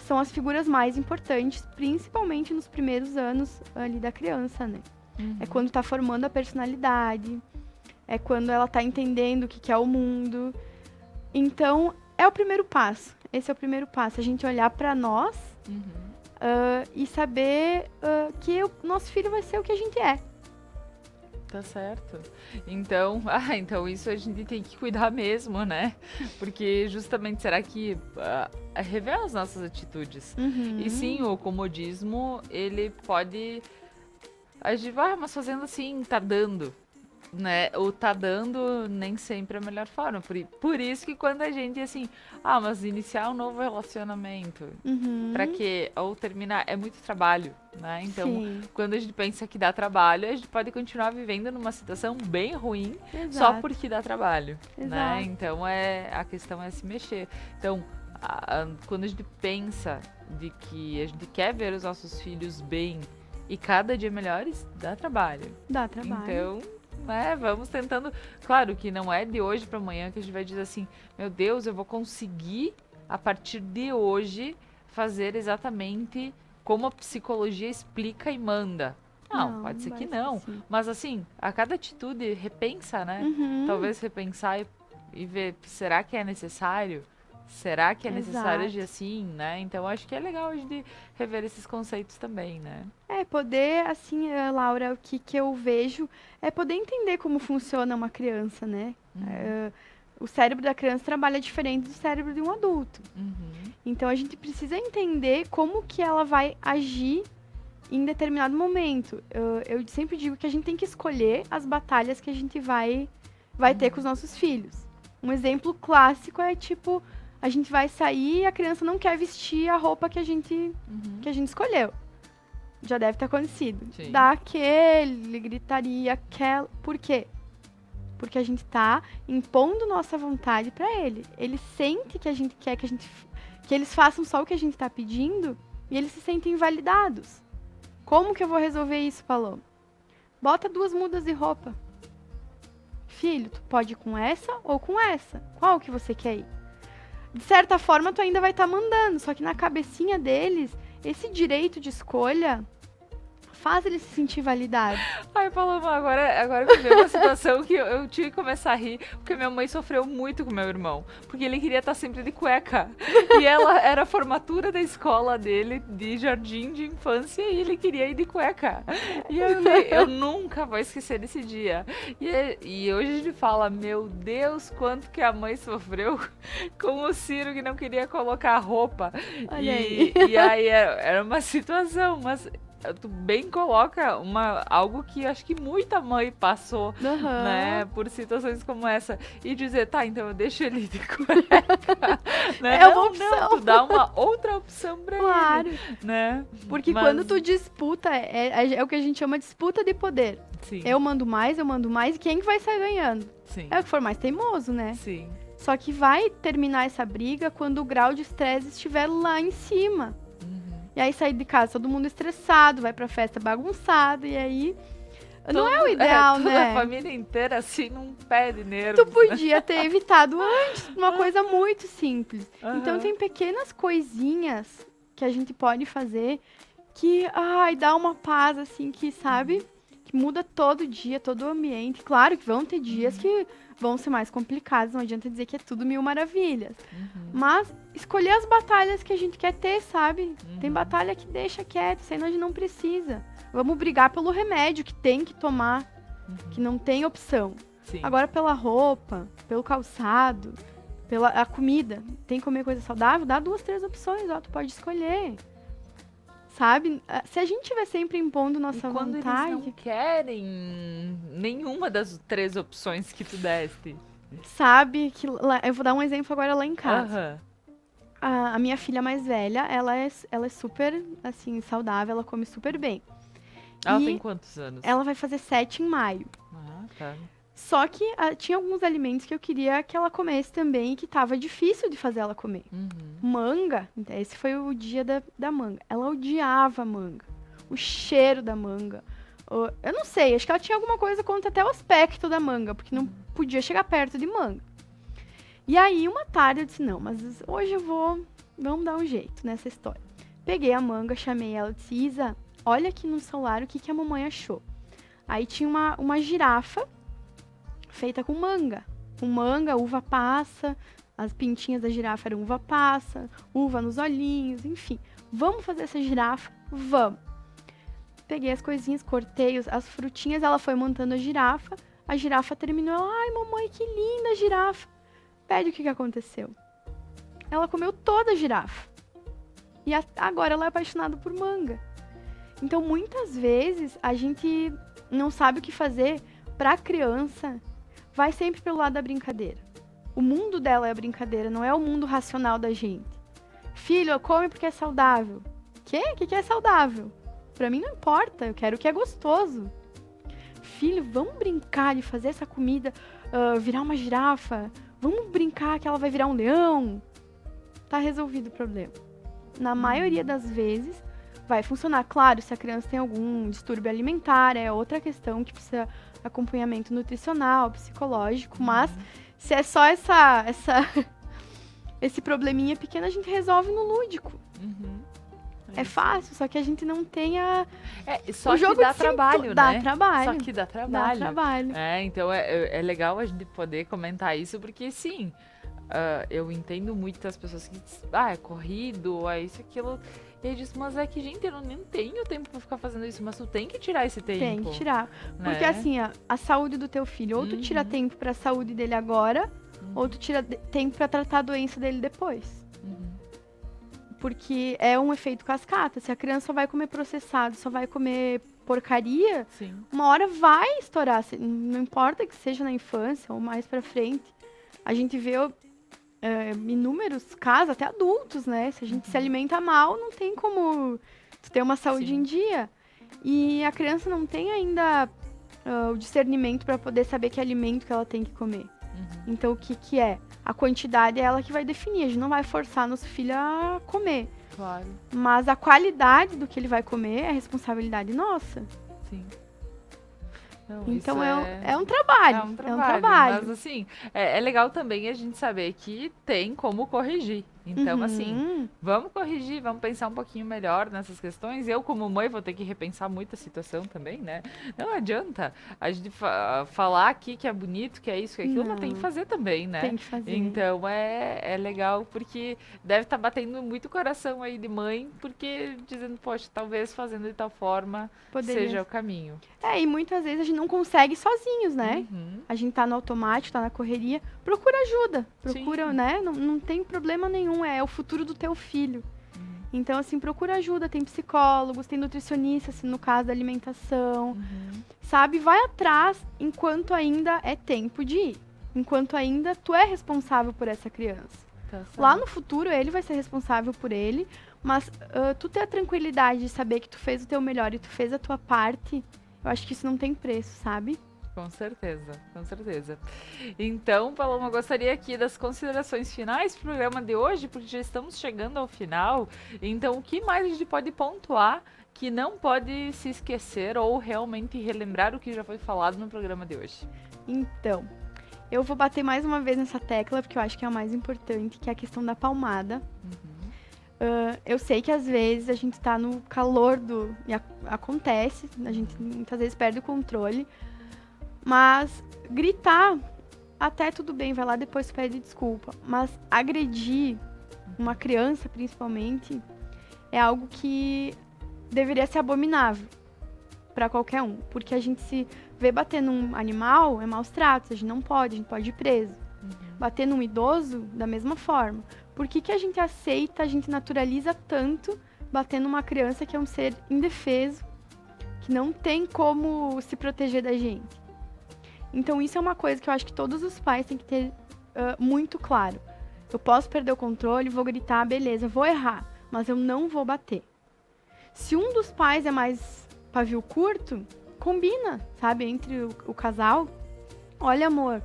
são as figuras mais importantes, principalmente nos primeiros anos ali da criança, né? É quando tá formando a personalidade, é quando ela tá entendendo o que é o mundo. Então, é o primeiro passo. Esse é o primeiro passo, a gente olhar para nós e saber que o nosso filho vai ser o que a gente é. Tá certo. Então, então isso a gente tem que cuidar mesmo, né? Porque justamente, será que revela as nossas atitudes? E sim, o comodismo, ele pode agir, mas fazendo assim, tá dando. né, o tá dando nem sempre é a melhor forma. Por isso que quando a gente, assim, mas iniciar um novo relacionamento, pra quê? Ou terminar, é muito trabalho, né? Então, Sim. quando a gente pensa que dá trabalho, a gente pode continuar vivendo numa situação bem ruim, Exato. só porque dá trabalho, né? Exato. Então, a questão é se mexer. Então, quando a gente pensa de que a gente quer ver os nossos filhos bem e cada dia melhores, dá trabalho. Dá trabalho. Então, né, vamos tentando. Claro que não é de hoje para amanhã que a gente vai dizer assim, meu Deus, eu vou conseguir, a partir de hoje, fazer exatamente como a psicologia explica e manda. Não, pode ser que não. Assim. Mas assim, a cada atitude, repensa, né? Talvez repensar e ver, será que é necessário? Será que é necessário agir assim, né? Então, acho que é legal a gente rever esses conceitos também, né? Poder, assim, Laura, o que eu vejo é poder entender como funciona uma criança, né? O cérebro da criança trabalha diferente do cérebro de um adulto. Então, a gente precisa entender como que ela vai agir em determinado momento. Eu sempre digo que a gente tem que escolher as batalhas que a gente vai ter com os nossos filhos. Um exemplo clássico é, tipo, a gente vai sair e a criança não quer vestir a roupa que a gente escolheu. Já deve ter acontecido. Sim. Dá aquele, gritaria, aquela. Por quê? Porque a gente tá impondo nossa vontade pra ele. Ele sente que a gente quer que eles façam só o que a gente tá pedindo e eles se sentem invalidados. Como que eu vou resolver isso, Paloma? Bota 2 mudas de roupa. Filho, tu pode ir com essa ou com essa. Qual que você quer ir? De certa forma, tu ainda vai estar mandando, só que na cabecinha deles, esse direito de escolha faz ele se sentir validado. Ai, Paloma, agora me veio uma situação que eu tive que começar a rir, porque minha mãe sofreu muito com meu irmão, porque ele queria estar sempre de cueca. E ela era a formatura da escola dele, de jardim de infância, e ele queria ir de cueca. E eu nunca vou esquecer desse dia. E hoje a gente fala, meu Deus, quanto que a mãe sofreu com o Ciro que não queria colocar roupa. Olha aí. E aí era uma situação, mas tu bem coloca algo que acho que muita mãe passou, né, por situações como essa. E dizer, tá, então eu deixo ele de cueca. Né? É uma opção. Não, tu dá uma outra opção pra ele. Né? Porque quando tu disputa, é o que a gente chama de disputa de poder. Sim. Eu mando mais, e quem que vai sair ganhando? Sim. É o que for mais teimoso, né? Sim. Só que vai terminar essa briga quando o grau de estresse estiver lá em cima. E aí sair de casa todo mundo estressado, vai pra festa bagunçado, e aí não é o ideal, toda né? a família inteira assim num pé de nervos. Tu podia ter evitado antes, uma coisa muito simples. Então tem pequenas coisinhas que a gente pode fazer que, dá uma paz, assim, que, sabe, que muda todo dia, todo o ambiente. Claro que vão ter dias que vão ser mais complicados, não adianta dizer que é tudo 1000 maravilhas. Mas escolher as batalhas que a gente quer ter, sabe? Tem batalha que deixa quieto, isso aí a gente não precisa. Vamos brigar pelo remédio que tem que tomar, que não tem opção. Sim. Agora pela roupa, pelo calçado, pela comida. Tem que comer coisa saudável? Dá 2, 3 opções, tu pode escolher. Sabe? Se a gente estiver sempre impondo nossa quando vontade... eles não querem nenhuma das 3 opções que tu deste. Sabe que... eu vou dar um exemplo agora lá em casa. A minha filha mais velha, ela é super, assim, saudável, ela come super bem. Ela tem quantos anos? Ela vai fazer 7 em maio. Tá. Só que tinha alguns alimentos que eu queria que ela comesse também e que tava difícil de fazer ela comer. Manga, esse foi o dia da manga. Ela odiava manga. O cheiro da manga. Eu não sei, acho que ela tinha alguma coisa contra até o aspecto da manga, porque não podia chegar perto de manga. E aí, uma tarde, eu disse, não, mas hoje vamos dar um jeito nessa história. Peguei a manga, chamei ela e disse, Isa, olha aqui no celular o que a mamãe achou. Aí tinha uma girafa feita com manga. Com manga, uva passa, as pintinhas da girafa eram uva passa, uva nos olhinhos, enfim. Vamos fazer essa girafa? Vamos. Peguei as coisinhas, cortei as frutinhas, ela foi montando a girafa terminou, ela, ai mamãe, que linda a girafa. Pede o que aconteceu. Ela comeu toda a girafa. E agora ela é apaixonada por manga. Então, muitas vezes, a gente não sabe o que fazer pra criança, vai sempre pelo lado da brincadeira. O mundo dela é a brincadeira, não é o mundo racional da gente. Filho, come porque é saudável. Quê? O que é saudável? Pra mim não importa, eu quero o que é gostoso. Filho, vamos brincar de fazer essa comida virar uma girafa? Vamos brincar que ela vai virar um leão? Tá resolvido o problema. Na maioria das vezes, vai funcionar. Claro, se a criança tem algum distúrbio alimentar, é outra questão que precisa acompanhamento nutricional, psicológico, mas se é só esse probleminha pequeno, a gente resolve no lúdico. É fácil, só que a gente não tem só o jogo que dá de trabalho, né? Dá trabalho. Só que dá trabalho. Dá trabalho. Então é legal a gente poder comentar isso, porque sim, eu entendo muitas pessoas que dizem, é corrido, é isso, aquilo. E aí diz, mas é que, gente, eu nem tenho tempo pra ficar fazendo isso, mas tu tem que tirar esse tempo. Tem que tirar. Né? Porque assim, a saúde do teu filho, ou tu tira tempo pra saúde dele agora, ou tu tira tempo pra tratar a doença dele depois. Porque é um efeito cascata. Se a criança só vai comer processado, só vai comer porcaria, uma hora vai estourar. Não importa que seja na infância ou mais pra frente. A gente vê inúmeros casos, até adultos, né? Se a gente se alimenta mal, não tem como tu ter uma saúde em dia. E a criança não tem ainda o discernimento para poder saber que alimento que ela tem que comer. Então, o que é? A quantidade é ela que vai definir. A gente não vai forçar nosso filho a comer. Claro. Mas a qualidade do que ele vai comer é responsabilidade nossa. Sim. Não, então isso é um trabalho. É um trabalho. Mas assim, é legal também a gente saber que tem como corrigir. Então, assim, vamos corrigir, vamos pensar um pouquinho melhor nessas questões. Eu, como mãe, vou ter que repensar muito a situação também, né? Não adianta a gente falar aqui que é bonito, que é isso, que é aquilo, mas tem que fazer também, né? Tem que fazer. Então, é legal, porque deve estar batendo muito o coração aí de mãe, porque dizendo, poxa, talvez fazendo de tal forma seja o caminho. E muitas vezes a gente não consegue sozinhos, né? A gente tá no automático, tá na correria, procura ajuda. Procura, né? Não tem problema nenhum. É o futuro do teu filho. Então, assim, procura ajuda. Tem psicólogos, tem nutricionistas, assim, no caso da alimentação. Sabe? Vai atrás enquanto ainda é tempo de ir. Enquanto ainda tu é responsável por essa criança. Lá no futuro, ele vai ser responsável por ele. Mas tu ter a tranquilidade de saber que tu fez o teu melhor e tu fez a tua parte, eu acho que isso não tem preço, sabe? Com certeza, com certeza. Então, Paloma, gostaria aqui das considerações finais do programa de hoje, porque já estamos chegando ao final. Então, o que mais a gente pode pontuar que não pode se esquecer ou realmente relembrar o que já foi falado no programa de hoje? Então, eu vou bater mais uma vez nessa tecla, porque eu acho que é a mais importante, que é a questão da palmada. Eu sei que às vezes a gente tá no calor e acontece, a gente muitas vezes perde o controle. Mas gritar, até tudo bem, vai lá depois pede desculpa. Mas agredir uma criança, principalmente, é algo que deveria ser abominável para qualquer um. Porque a gente se vê bater num animal, é maus tratos, a gente pode ir preso. Bater num idoso, da mesma forma. Por que a gente aceita, a gente naturaliza tanto bater numa criança que é um ser indefeso, que não tem como se proteger da gente? Então, isso é uma coisa que eu acho que todos os pais têm que ter muito claro. Eu posso perder o controle, vou gritar, beleza, vou errar, mas eu não vou bater. Se um dos pais é mais pavio curto, combina, sabe, entre o casal. Olha, amor,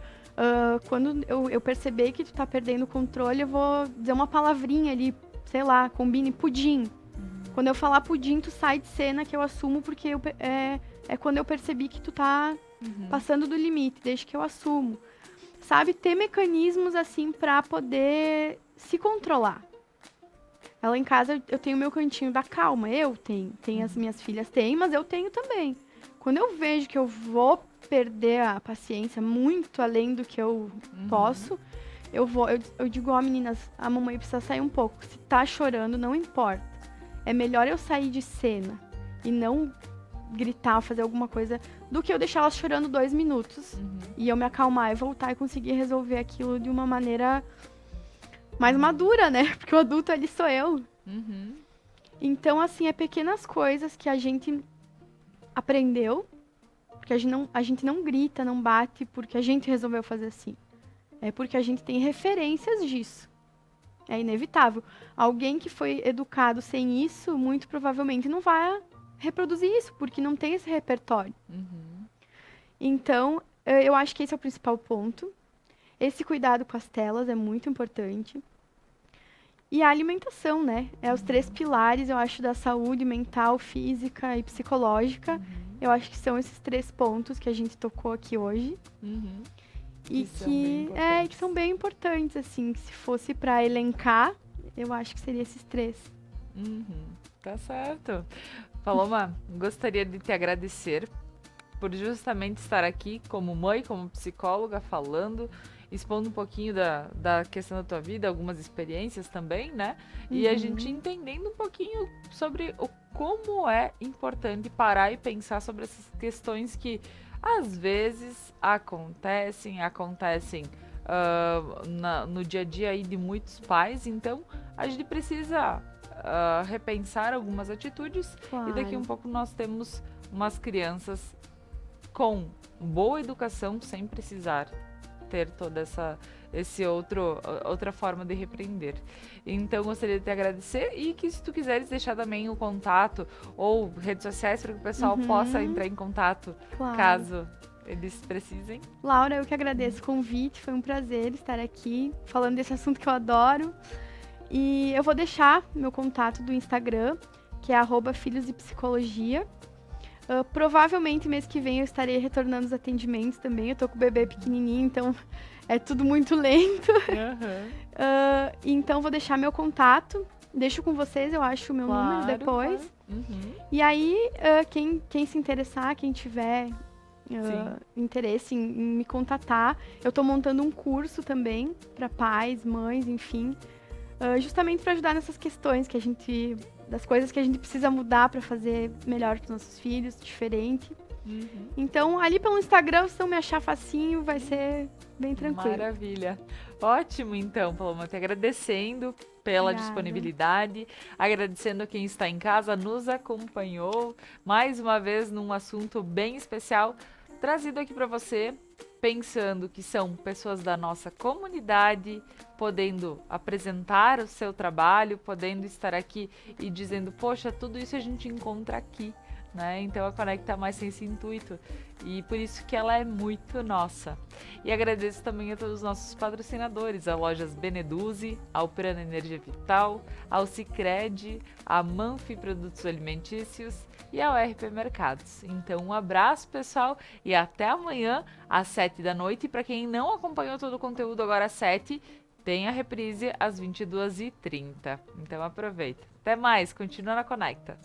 quando eu perceber que tu tá perdendo o controle, eu vou dizer uma palavrinha ali, sei lá, combine, pudim. Quando eu falar pudim, tu sai de cena, que eu assumo, porque é quando eu percebi que tu tá passando do limite, desde que eu assumo. Sabe, ter mecanismos assim pra poder se controlar. Ela em casa, eu tenho meu cantinho da calma, eu tenho. As minhas filhas têm, mas eu tenho também. Quando eu vejo que eu vou perder a paciência muito além do que eu posso, eu digo, meninas, a mamãe precisa sair um pouco. Se tá chorando, não importa. É melhor eu sair de cena e não gritar, fazer alguma coisa, do que eu deixar elas chorando 2 minutos e eu me acalmar e voltar e conseguir resolver aquilo de uma maneira mais madura, né? Porque o adulto ali sou eu. Então, assim, é pequenas coisas que a gente aprendeu, porque a gente não grita, não bate porque a gente resolveu fazer assim. É porque a gente tem referências disso. É inevitável. Alguém que foi educado sem isso, muito provavelmente não vai reproduzir isso, porque não tem esse repertório. Então, eu acho que esse é o principal ponto. Esse cuidado com as telas é muito importante. E a alimentação, né? É os 3 pilares, eu acho, da saúde mental, física e psicológica. Eu acho que são esses 3 pontos que a gente tocou aqui hoje. E que são bem importantes, assim. Se fosse para elencar, eu acho que seria esses 3. Tá certo. Paloma, gostaria de te agradecer por justamente estar aqui como mãe, como psicóloga, falando, expondo um pouquinho da questão da tua vida, algumas experiências também, né? E a gente entendendo um pouquinho sobre como é importante parar e pensar sobre essas questões que às vezes acontecem no dia a dia aí de muitos pais. Então a gente precisa repensar algumas atitudes. E daqui um pouco nós temos umas crianças com boa educação sem precisar ter toda outra forma de repreender. Então, gostaria de te agradecer e que se tu quiseres deixar também o contato ou redes sociais para que o pessoal possa entrar em contato caso eles precisem. Laura, eu que agradeço o convite, foi um prazer estar aqui falando desse assunto que eu adoro. E eu vou deixar meu contato do Instagram, que é @filhosdepsicologia. Provavelmente mês que vem eu estarei retornando os atendimentos também. Eu tô com o bebê pequenininho, então é tudo muito lento. Então vou deixar meu contato. Deixo com vocês, eu acho, o meu número depois. E aí, quem se interessar, quem tiver interesse em me contatar, eu tô montando um curso também para pais, mães, enfim. Justamente para ajudar nessas questões das coisas que a gente precisa mudar para fazer melhor para os nossos filhos, diferente. Então, ali pelo Instagram, se não me achar facinho, vai ser bem tranquilo. Maravilha. Ótimo, então, Paloma, te agradecendo pela disponibilidade, agradecendo a quem está em casa, nos acompanhou, mais uma vez num assunto bem especial, trazido aqui para você, pensando que são pessoas da nossa comunidade, podendo apresentar o seu trabalho, podendo estar aqui e dizendo, poxa, tudo isso a gente encontra aqui, né? Então a Conecta Mais tem esse intuito e por isso que ela é muito nossa. E agradeço também a todos os nossos patrocinadores, a Lojas Beneduzzi, a Operando Energia Vital, ao Sicredi, a Manfi Produtos Alimentícios e ao RP Mercados. Então um abraço, pessoal, e até amanhã às 7 da noite. E para quem não acompanhou todo o conteúdo agora às 7, tem a reprise às 22h30. Então aproveita. Até mais, continua na Conecta.